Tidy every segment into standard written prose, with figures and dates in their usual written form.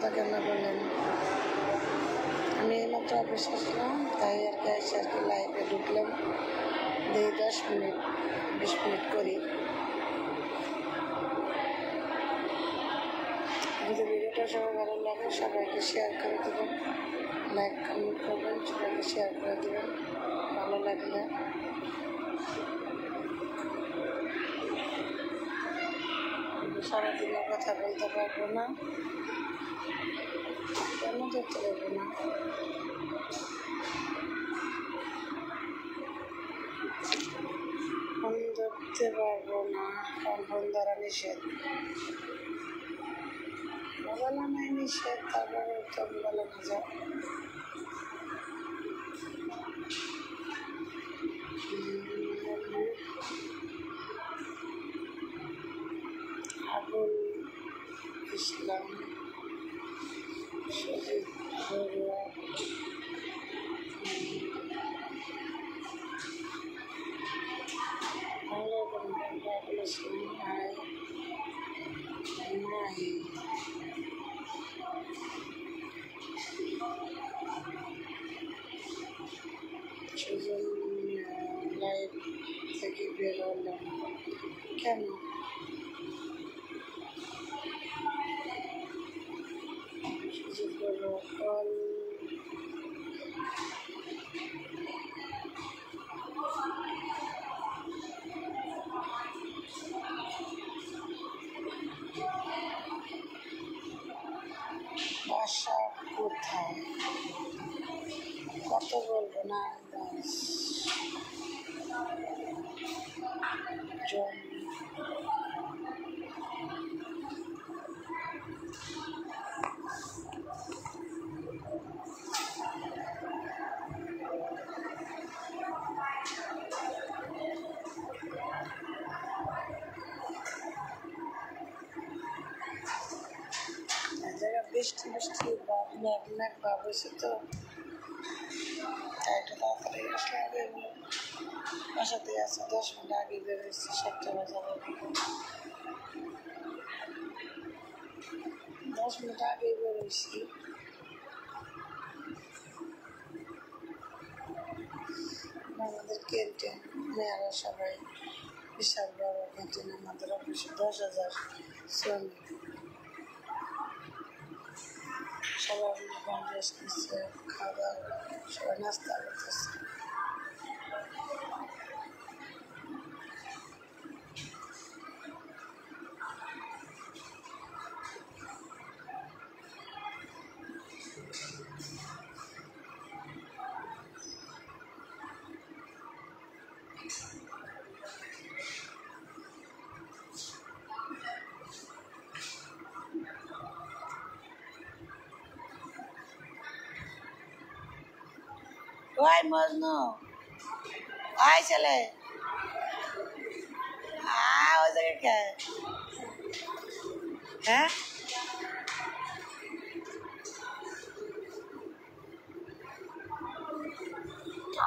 কথা কেন বলেন? আমি এইমাত্র অফিস আসলাম, তাই আর কি এসে আর কি লাইভে ঢুকলাম। দিই 10 মিনিট 20 মিনিট করি। যদি ভিডিওটা সবাই ভালো লাগে সবাইকে শেয়ার করে দেবেন, লাইক কমেন্ট করবেন, সবাইকে শেয়ার করে দেবেন ভালো লাগলে। সারাদিনের কথা বলতে পারবো না, কেন ধরতে পারবো না? ফোন ধরতে পারবো না, কারণ ফোন ধরা নিষেধ। বলা নাই নিষেধ, তারপরে তো বলা না যায়। আবুল ইসলাম, সজিব বড়ুয়া, আবুল ইসলাম মাহি, সুজন লাইভ থেকে বের হলাম কেন? সুযোগ বলো কল বাসা কোথায়? কত বলবো না, জন বৃষ্টি বৃষ্টি বা মেঘ মেঘ ভাব হয়েছে, তো তাই একটু তাড়াতাড়ি আসলে আগে বাসাতে আছে 10 মিনিট আগে বেরোচ্ছি, 7টা বাজার আগে 10 মিনিট আগে বেরোইছি। আমাদের ক্যান্টিন মেয়েরা সবাই বিশাল বড় ক্যান্টিন, আমাদের অফিসে 10,000 শ্রমিক, সবাই রেস্ট নিচ্ছে, খাওয়া দাওয়া, সবাই নাস্তা করতেছে। ওই মজনু, ওই ছেলে, ওই জায়গায় কে? হ্যাঁ,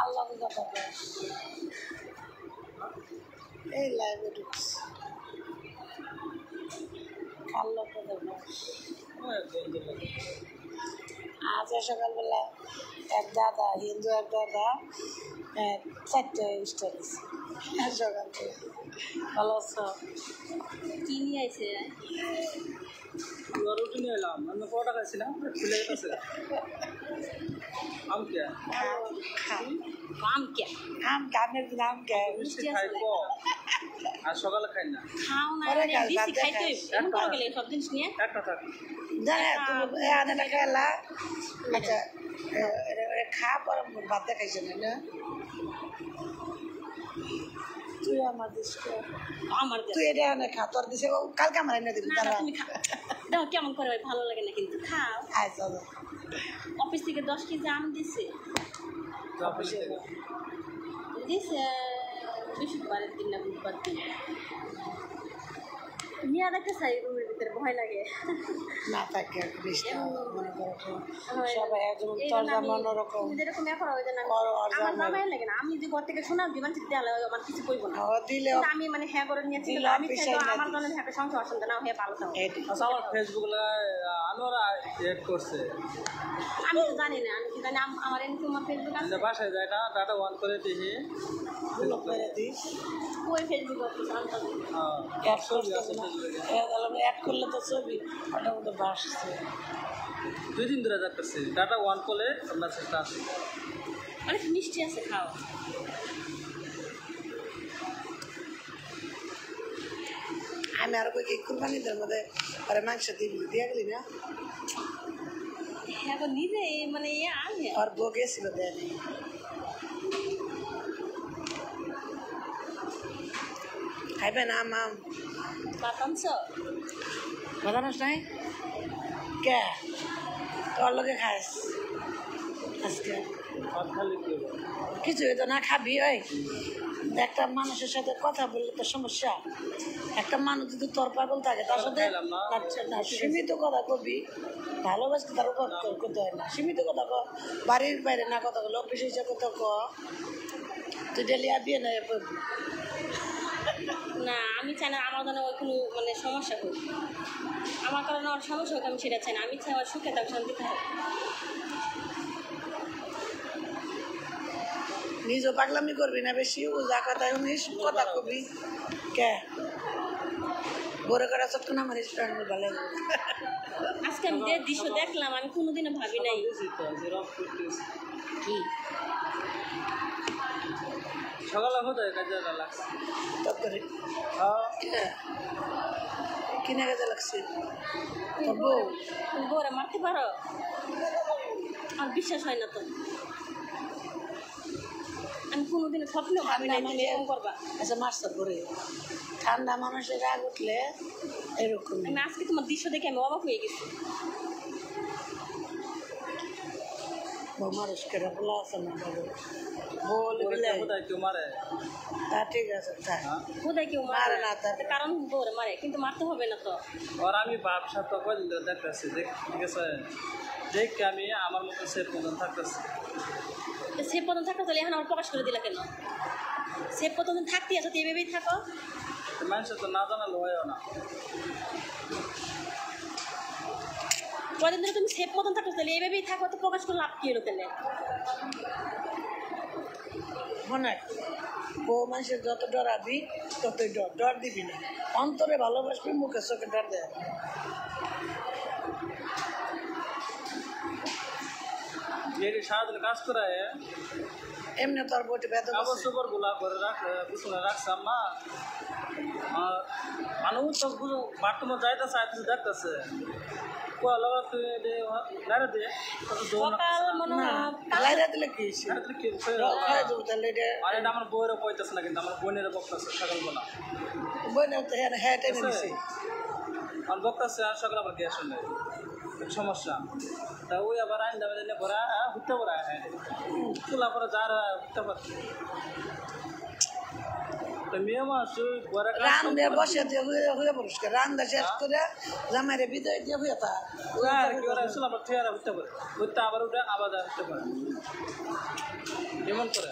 আল্লাহ কথা বল। এই লাইভে ঢুকছি, আল্লাহ কথা বল। আজ সকালবেলা এক দাদা, হিন্দু এক দাদা 4টে স্টার দিচ্ছে সকালবেলা। ভালো আছো? কি নিয়ে আইছে? রুটি নিয়ে এলাম, আমি কত টাকা ছিলাম খুলে গেছে। আম কে আম কে? আম কামের দিন আম কে খাই আর সকালে খাই না, খাও না, বেশি খাইতে এমন করে গেলে সব জিনিস নিয়ে একটা থাক জানে তুমি আনে টাকা এলা। আচ্ছা খা পর বাদ দেখাইছে না, তুই আমার দিস, আমার তুই এটা এনে খা, তোর দিছে কালকে আমার এনে দিবি। না তুমি দাও, কেমন করে ভাই, ভালো লাগে না কিন্তু, খাও। আচ্ছা অফিস থেকে 10 কেজি আম দিছে, দিছে বৃহস্পতিবারের দিন না বুধবার দিন। মিয়া দেখতে চাই রুমের ভিতরে ভয় লাগে না থাকে বৃষ্টি মনে করো তো হয়। সবাই একদম এই তোর জন্য আমি যেমন ওরকম যেরকম এখন ওই জন্য করো আর আমার জামাই। জামাই লাগে না আমি যদি ঘর থেকে শোনা দিই মানুষ দেওয়া আমার কিছু করবো না দিলে কিন্তু আমি মানে হ্যাঁ করে নিয়েছি দিলে আমি অফিসে চাইতো না আমার দিস। জন্য হ্যাঁ সংসার অসুবিধা না হয়ে ভালো থাকো আচ্ছা আমার ফেসবুক আনোয়ারা এড করছে আমি তো জানি না আমি কি জানি আমার এমনি তোমার ফেসবুক আছে বাসায় যায় না ডাটা অন করে দেখি ব্লক করে দিস ওই ফেসবুক আছে অ্যাড করতে অ্যাড করলে তো ছবি ওটার মধ্যে বাসছে 2 দিন ধরে যাচ্ছে ডাটা অন করলে মেসেজটা আসে অনেক মিষ্টি আছে খাও আমি আর কই কুরবানিদের মধ্যে আরে মাংস দিয়ে গেলি না হ্যাঁ নিজে মানে আমি আর বউ গেছিল দেয়নি খাইবে না মাম বাতাংশ বাজানোস নাই কে তোর লোকে খাস আজকে আর খালি কি হবে? কিছু হইতো না খাবি ওই একটা মানুষের সাথে কথা বললে তো সমস্যা একটা মানুষ যদি তোর পাগল থাকে তার সাথে না সীমিত কথা কবি ভালোবাসতে তার উপর করতে হয় না সীমিত কথা ক বাড়ির বাইরে না কথা বলো অফিস হিসেবে কথা ক তুই ডেলি আবিয়ে না না আমি চাই না আমার জন্য ওই কোনো মানে সমস্যা হোক আমার কারণে আমার সমস্যা হোক আমি সেটা চাই না আমি চাই আমার সুখে থাক শান্তি থাক নিজও পাগলামি করবি না বেশি ও যা কথা শুনিস কথা কবি কে বড় করা চট্ট না মারিস ভালো আজকে আমি যে দৃশ্য দেখলাম আমি কোনোদিনও ভাবি নাই কি সকালে কোথায় কাজে লাগছে তরকারি হ্যাঁ কিনে কাজে লাগছে তোর বউ তুমি বউরে মারতে পারো আমার বিশ্বাস হয় না তো আমি কোনোদিনও স্বপ্নেও ভাবি নাই তুমি এরকম করবা আচ্ছা মাস্টার করে ঠান্ডা মানুষের রাগ উঠলে এরকম আমি আজকে তোমার দৃশ্য দেখে আমি অবাক হয়ে গেছি মানুষ কেটে বলা আছে না বাবু বলে দিলে কোথায় কেউ মারে তা ঠিক আছে তাই কোথায় কেউ মারে মারে না না তার কারণ বউরে মারে কিন্তু মারতে হবে না তো আর আমি ব্যবসা তো কদিন ধরে দেখতেছি ঠিক আছে দেখে আমি আমার মতো সেট মতন থাকতেছি তো সে পর্যন্ত থাকো তাহলে এখন আমার প্রকাশ করে দিলা কেন সে পর্যন্ত থাকতে আছো তো এভাবেই থাকো মানুষের তো না জানালে হয়ও না কদিন ধরে তুমি সেফ মতন থাকো তাহলে এইভাবেই থাকো তো প্রকাশ করে লাভ কি হলো তাহলে মনে বউ মানুষের যত ডরাবি ততই ডর ডর দিবি না অন্তরে ভালোবাসবি মুখে চোখে ডর দেয় মেয়েটি সারাদিন কাজ করে এমনি তোর বইটি বেতন কাপড় চোপড় গুলা করে পিছনে রাখছাম না মানুষ তো বাথরুমে যাইতে চাইতেছে দেখতেছে সকাল মনে হয় লাইরা দিলে কি খাই দেবো তাহলে এটা আমার বইয়েরও কইতেছে না কিন্তু আমার বোনের বকতেছে সকালবেলা বই না তো হ্যাঁ হ্যাঁ টেনে দিছি আমার বকতেছে আর সকালে আবার গ্যাস নেই সমস্যা তা ওই আবার আইন দামে দিলে ভরা হুটতে ভরা হ্যাঁ চুলা পরে যার হুটতে পারে মেয়ে মানুষ রান দিয়ে বসে দিয়ে হয়ে পরিষ্কার রান্দা শেষ করে জামাইরে বিদায় দিয়ে হয়ে তা চুলা পরে ঠিক হুটতে পারে হুটতে আবার উঠে আবার হুটতে পারে এমন করে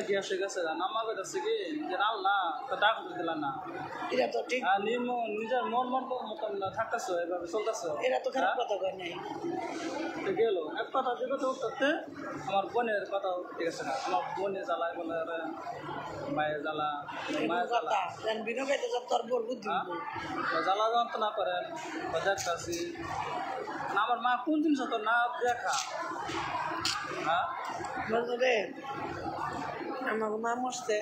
গ্যাস হয়ে গেছে নামা করতেছে কি যে রান্না তো ডাক দিলাম না এটা তো ঠিক আর নিজের মন মতন থাকতেছো এভাবে চলতেছো এটা তো খারাপ কথা কয় নাই গেল এক কথা যে কথা উঠতে আমার বোনের কথা ঠিক আছে না আমার বোনের জ্বালায় বলে মায়ের জ্বালা মায়ের জ্বালা বিনো খাইতে সব তোর বোর বুদ্ধি জ্বালা যন্ত্রণা করেন দেখতেছি আমার মা কোন জিনিস তো না দেখা হ্যাঁ বলতো রে আমার মা মরছে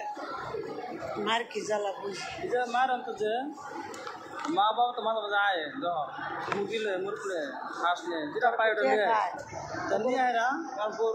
মার কি জ্বালা বুঝ এই যে মার অন্ত যে মা বাবা তো মাঝে মাঝে আয় মুরগিলে মুরগিলে হাঁসলে যেটা পাই ওটা নিয়ে আয় আর বোর